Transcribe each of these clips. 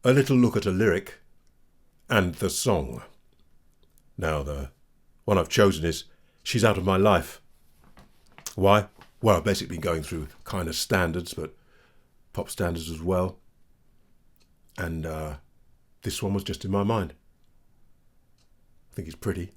a little look at a lyric and the song. Now, the one I've chosen is She's Out of My Life. Why? Well, I've basically been going through kind of standards, but pop standards as well. And this one was just in my mind. I think it's pretty.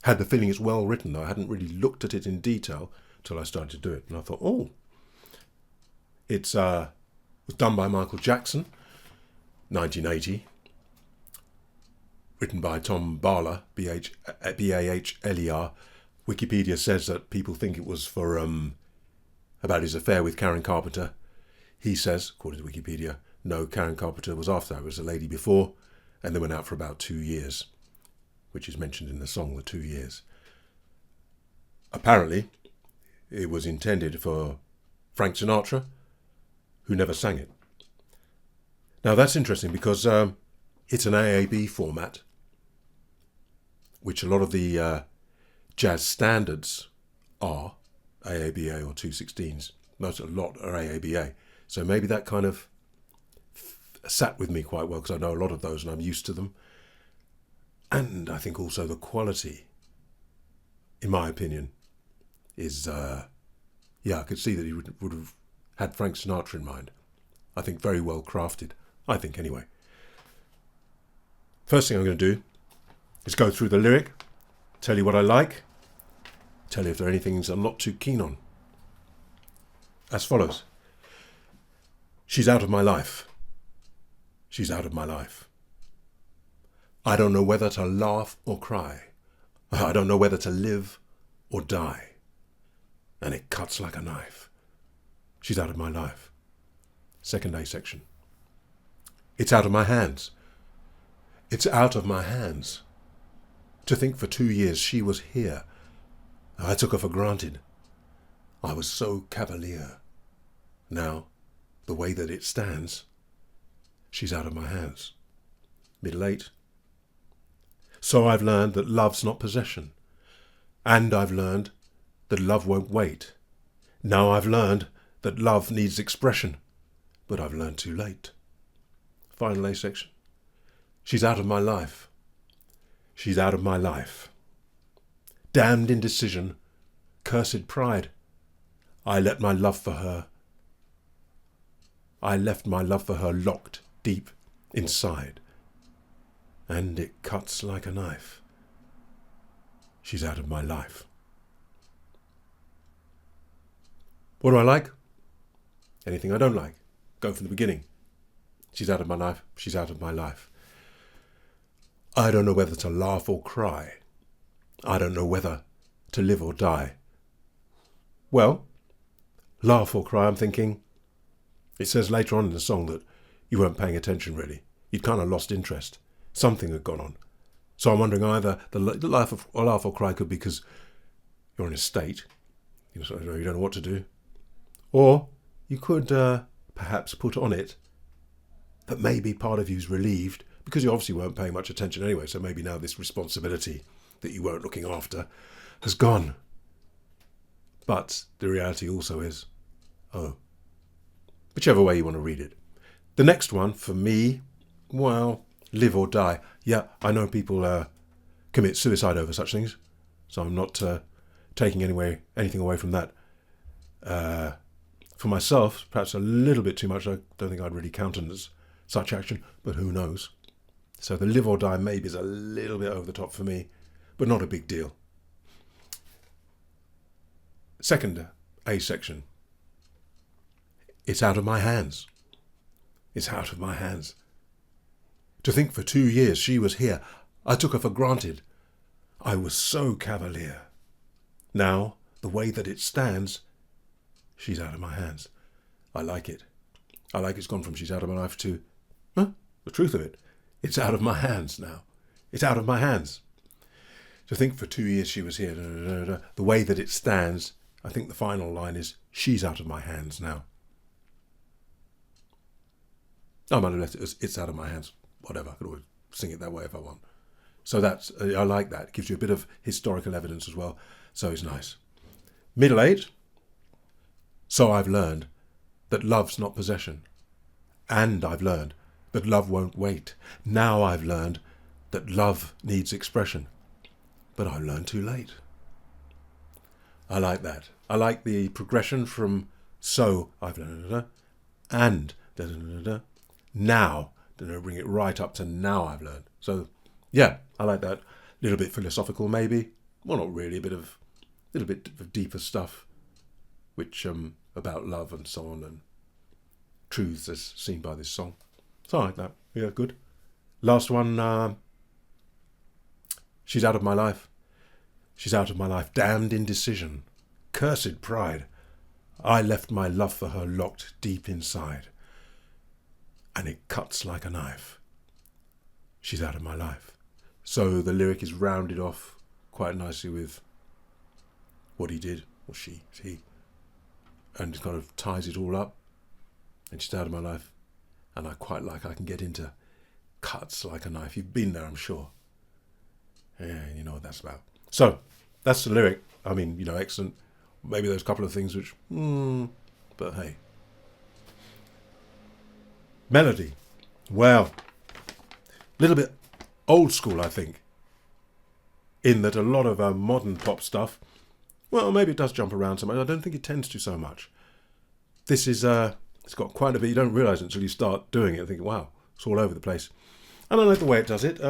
Had the feeling it's well written, though. I hadn't really looked at it in detail until I started to do it. And I thought, oh, it was done by Michael Jackson, 1980. Written by Tom Bahler, B-A-H-L-E-R. Wikipedia says that people think it was for about his affair with Karen Carpenter. He says, according to Wikipedia, no, Karen Carpenter was after. It was a lady before, and they went out for about 2 years, which is mentioned in the song, the 2 years. Apparently, it was intended for Frank Sinatra, who never sang it. Now, that's interesting because it's an AAB format, which a lot of the jazz standards are AABA or 2/16s. A lot are AABA. So maybe that kind of sat with me quite well because I know a lot of those and I'm used to them. And I think also the quality, in my opinion, is, I could see that he would have had Frank Sinatra in mind. I think very well crafted. I think anyway. First thing I'm going to do is go through the lyric, tell you what I like, tell you if there are any things I'm not too keen on. As follows. She's out of my life. She's out of my life. I don't know whether to laugh or cry. I don't know whether to live or die. And it cuts like a knife. She's out of my life. Second A section. It's out of my hands. It's out of my hands. To think for 2 years she was here. I took her for granted. I was so cavalier. Now, the way that it stands, she's out of my hands. Middle 8. So I've learned that love's not possession. And I've learned that love won't wait. Now I've learned that love needs expression. But I've learned too late. Final A section. She's out of my life. She's out of my life. Damned indecision, cursed pride. I let my love for her. I left my love for her locked deep inside. And it cuts like a knife. She's out of my life. What do I like? Anything I don't like. Go from the beginning. She's out of my life. She's out of my life. I don't know whether to laugh or cry. I don't know whether to live or die. Well, laugh or cry, I'm thinking. It says later on in the song that you weren't paying attention really. You'd kind of lost interest. Something had gone on. So I'm wondering either the laugh or cry could be because you're in a state. You don't know what to do. Or you could perhaps put on it that maybe part of you's relieved because you obviously weren't paying much attention anyway, so maybe now this responsibility that you weren't looking after has gone. But the reality also is, whichever way you want to read it. The next one, for me, well, live or die. Yeah, I know people commit suicide over such things, so I'm not taking anything away from that. For myself, perhaps a little bit too much. I don't think I'd really countenance such action, but who knows? So the live or die maybe is a little bit over the top for me, but not a big deal. Second A section. It's out of my hands. It's out of my hands. To think for 2 years she was here. I took her for granted. I was so cavalier. Now, the way that it stands, she's out of my hands. I like it. I like it's gone from she's out of my life to, the truth of it, it's out of my hands now. It's out of my hands. To think for 2 years she was here. The way that it stands, I think the final line is, she's out of my hands now. I might have left it as, it's out of my hands. Whatever, I could always sing it that way if I want. So that's, I like that. It gives you a bit of historical evidence as well. So it's nice. Middle 8. So I've learned that love's not possession. And I've learned that love won't wait. Now I've learned that love needs expression. But I learned too late. I like that. I like the progression from so I've learned and now, bring it right up to now I've learned. So yeah, I like that. A little bit philosophical maybe. Well, not really, a little bit of deeper stuff, which about love and so on, and truths as seen by this song. So I like that. Yeah, good. Last one, she's out of my life. She's out of my life. Damned indecision. Cursed pride. I left my love for her locked deep inside. And it cuts like a knife. She's out of my life. So the lyric is rounded off quite nicely with what he did, or she, and it kind of ties it all up. And she's out of my life. And I can get into cuts like a knife. You've been there, I'm sure. Yeah, you know what that's about. So, that's the lyric. I mean, excellent. Maybe there's a couple of things which, but hey. Melody. Well, a little bit old school, I think. In that a lot of modern pop stuff, well, maybe it does jump around so much. I don't think it tends to so much. This is, it's got quite a bit. You don't realise it until you start doing it and think, wow, it's all over the place. And I like the way it does it.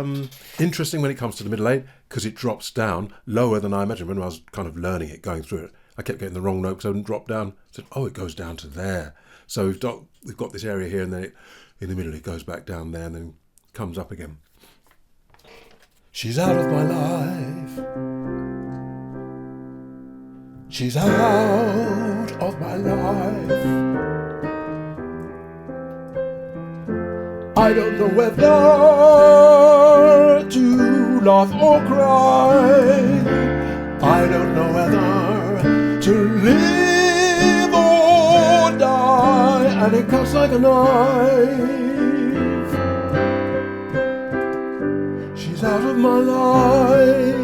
Interesting when it comes to the middle eight, because it drops down lower than I imagined when I was kind of learning it, going through it. I kept getting the wrong note because I didn't drop down. I said, oh, it goes down to there. So we've got this area here, and then in the middle it goes back down there and then comes up again. She's out of my life. She's out of my life. I don't know whether to laugh or cry. I don't know whether to live or die. And it cuts like a knife. She's out of my life.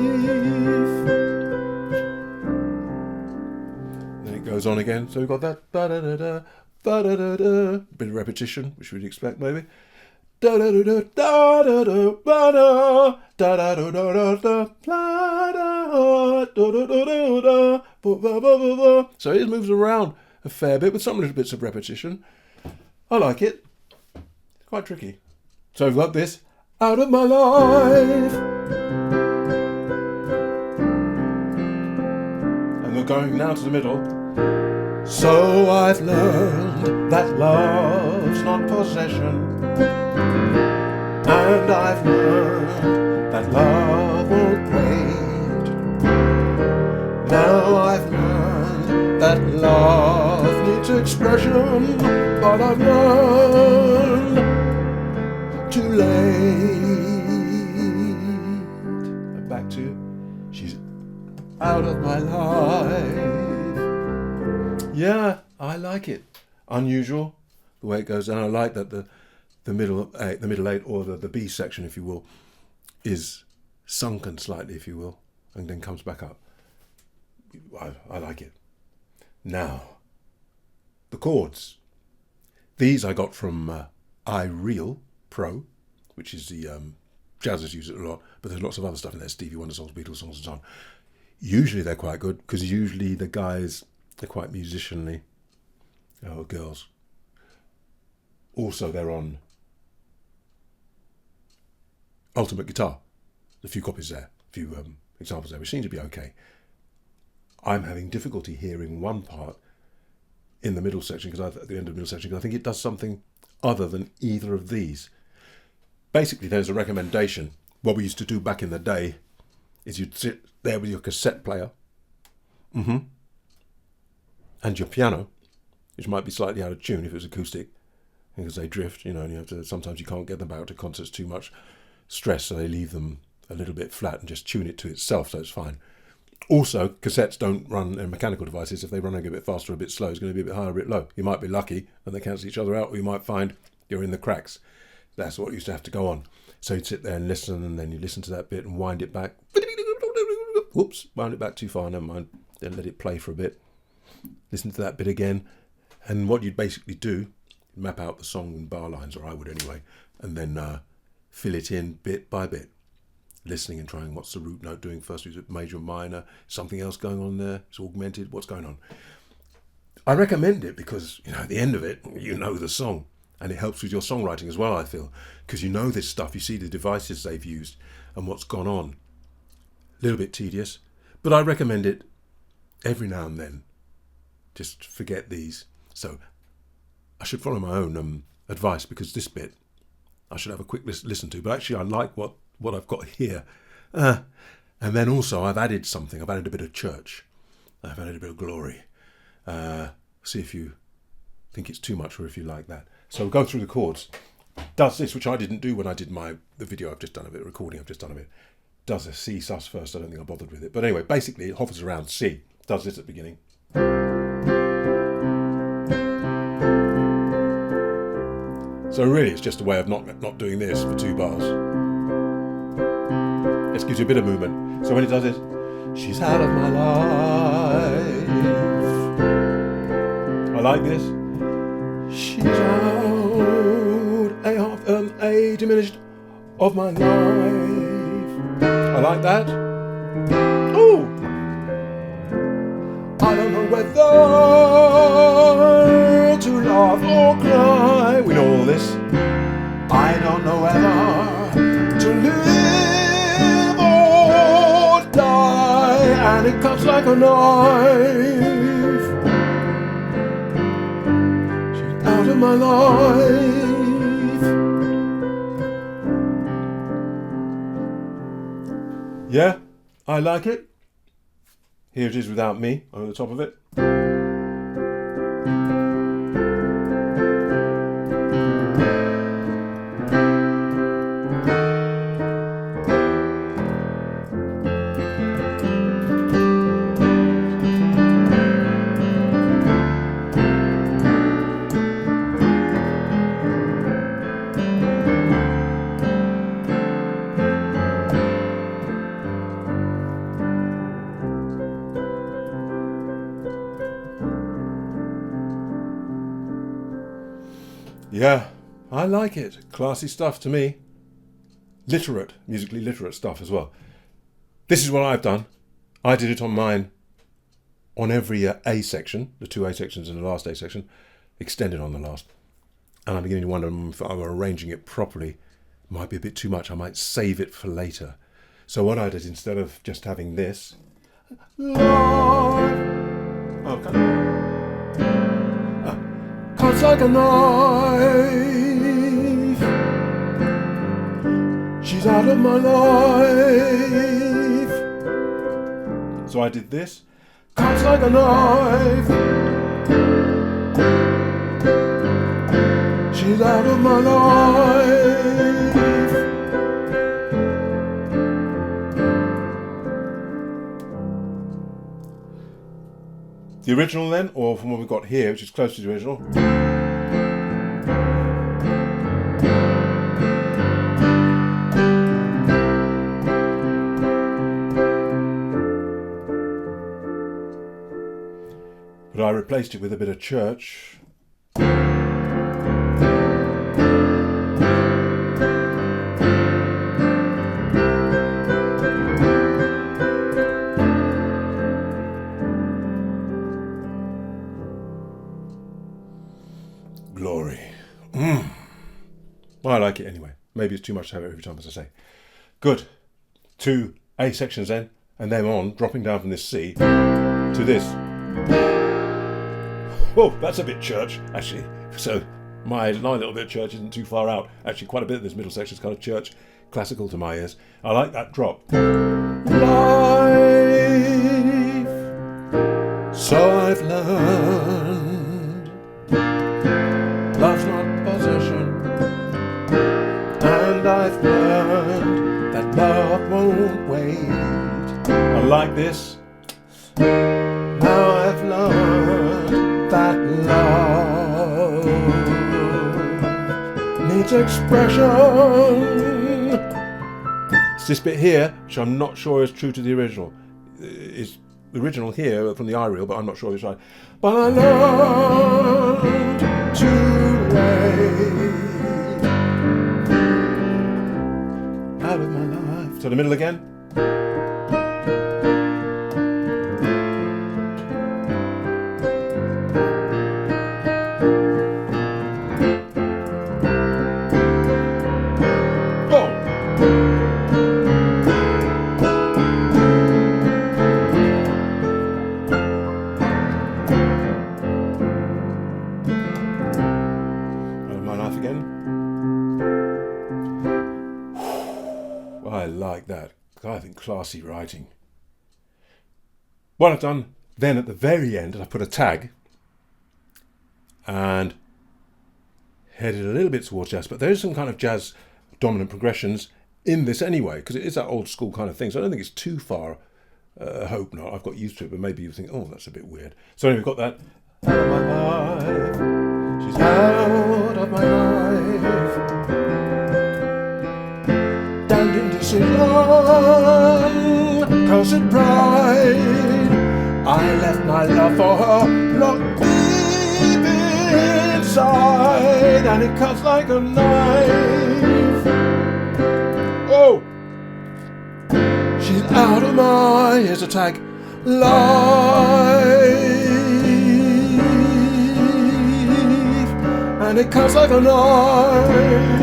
Then it goes on again. So we've got that ba-da-da-da, ba-da-da-da. Bit of repetition, which we'd expect maybe. Da da da da da da da da da da da da da da. So it moves around a fair bit with some little bits of repetition. I like it. It's quite tricky. So we've got this out of my life, and we're going now to the middle. So I've learned that love's not possession. And I've learned that love won't wait. Now I've learned that love needs expression, but I've learned too late. And back to, she's out of my life. Yeah, I like it. Unusual, the way it goes, and I like that the middle eight, or the B section, if you will, is sunken slightly, if you will, and then comes back up. I like it. Now, the chords. These I got from iReal Pro, which is the jazzers use it a lot, but there's lots of other stuff in there, Stevie Wonder songs, Beatles songs, and so on. Usually they're quite good, because usually the guys, they're quite musicianly, or girls. Also, they're on Ultimate Guitar. A few copies there, a few examples there, which seem to be okay. I'm having difficulty hearing one part in the middle section, at the end of the middle section, because I think it does something other than either of these. Basically, there's a recommendation. What we used to do back in the day is you'd sit there with your cassette player, and your piano, which might be slightly out of tune if it was acoustic, because they drift, and you have to, sometimes you can't get them out to concerts too much stress, so they leave them a little bit flat and just tune it to itself, so it's fine. Also, cassettes don't run in mechanical devices. If they run a bit faster or a bit slow, it's going to be a bit higher or a bit low. You might be lucky and they cancel each other out, or you might find you're in the cracks. That's what used to have to go on. So you'd sit there and listen, and then you listen to that bit and wind it back. Whoops, wound it back too far, never mind. Then let it play for a bit. Listen to that bit again. And what you'd basically do map out the song and bar lines, or I would anyway, and then fill it in bit by bit, listening and trying what's the root note doing first, is it major, minor, something else going on there, it's augmented, what's going on. I recommend it because, at the end of it, you know the song, and it helps with your songwriting as well, I feel, because you know this stuff, you see the devices they've used and what's gone on. A little bit tedious, but I recommend it every now and then. Just forget these. So I should follow my own advice, because this bit I should have a quick listen to, but actually I like what I've got here. And then also I've added something. I've added a bit of church. I've added a bit of glory. See if you think it's too much or if you like that. So we'll go through the chords. Does this, which I didn't do when I did the video I've just done of it, recording I've just done of it. Does a C sus first. I don't think I bothered with it. But anyway, basically it hovers around C. Does this at the beginning. So really it's just a way of not doing this for 2 bars. This gives you a bit of movement. So when it does this, she's out of my life. I like this. She's out, A diminished of my life. I like that. Ooh! I don't know whether to laugh or cry. We know all this. I don't know whether to live or die. And it cuts like a knife. She's out of my life. Yeah, I like it. Here it is without me over the top of it. Yeah, I like it. Classy stuff to me. Literate, musically literate stuff as well. This is what I've done. I did it on mine, on every A section, the 2 A sections and the last A section, extended on the last. And I'm beginning to wonder if I were arranging it properly, it might be a bit too much. I might save it for later. So what I did, instead of just having this, cuts like a knife. She's out of my life. So I did this. Cuts like a knife. She's out of my life. The original then, or from what we've got here, which is close to the original. But I replaced it with a bit of church. Glory. Well, I like it anyway. Maybe it's too much to have it every time, as I say. Good. 2 A sections then, and then on, dropping down from this C to this. Oh, that's a bit church, actually. So my little bit of church isn't too far out. Actually, quite a bit of this middle section is kind of church, classical to my ears. I like that drop. Life, so I've learned, love's not possession, and I've learned that love won't wait. I like this. Now I've learned that love needs expression. It's this bit here, which I'm not sure is true to the original. It's the original here from the I reel, but I'm not sure it's right. But I learned to way. Out of my life. To the middle again. I like that. I think classy writing. What I've done then at the very end, I put a tag and headed a little bit towards jazz, but there's some kind of jazz dominant progressions in this anyway, because it is that old school kind of thing, so I don't think it's too far. I hope not. I've got used to it, but maybe you think, oh, that's a bit weird. So anyway, we've got that. Out of my life, she's out of my life. Damned indecision, cursed pride. I left my love for her locked deep inside, and it cuts like a knife. Oh! She's out of my, here's a tag, life, and it cuts like a knife.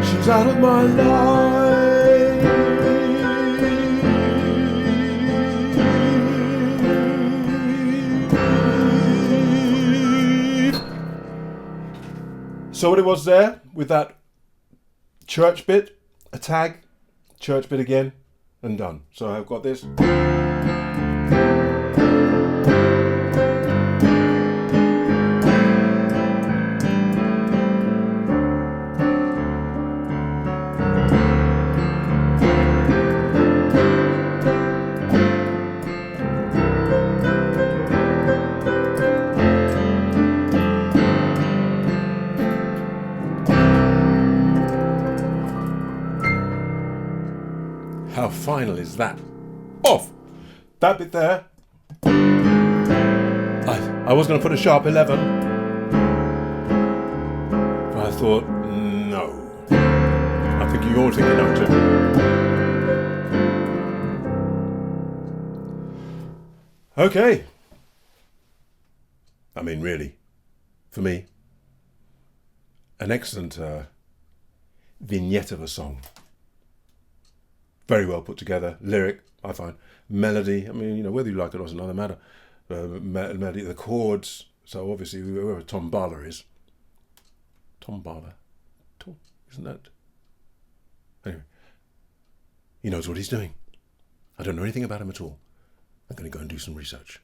She's out of my life. So what it was there with that church bit, a tag, church bit again, and done. So I've got this. How final is that? Off! That bit there. I was going to put a sharp 11. But I thought, no. I think you're thinking no too. Okay. I mean, really, for me, an excellent vignette of a song. Very well put together. Lyric, I find. Melody, I mean, you know, whether you like it or not is another matter. Melody, the chords. So obviously, whoever Tom Bahler is. Tom Bahler. Tom, isn't that? Anyway. He knows what he's doing. I don't know anything about him at all. I'm going to go and do some research.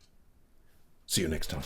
See you next time.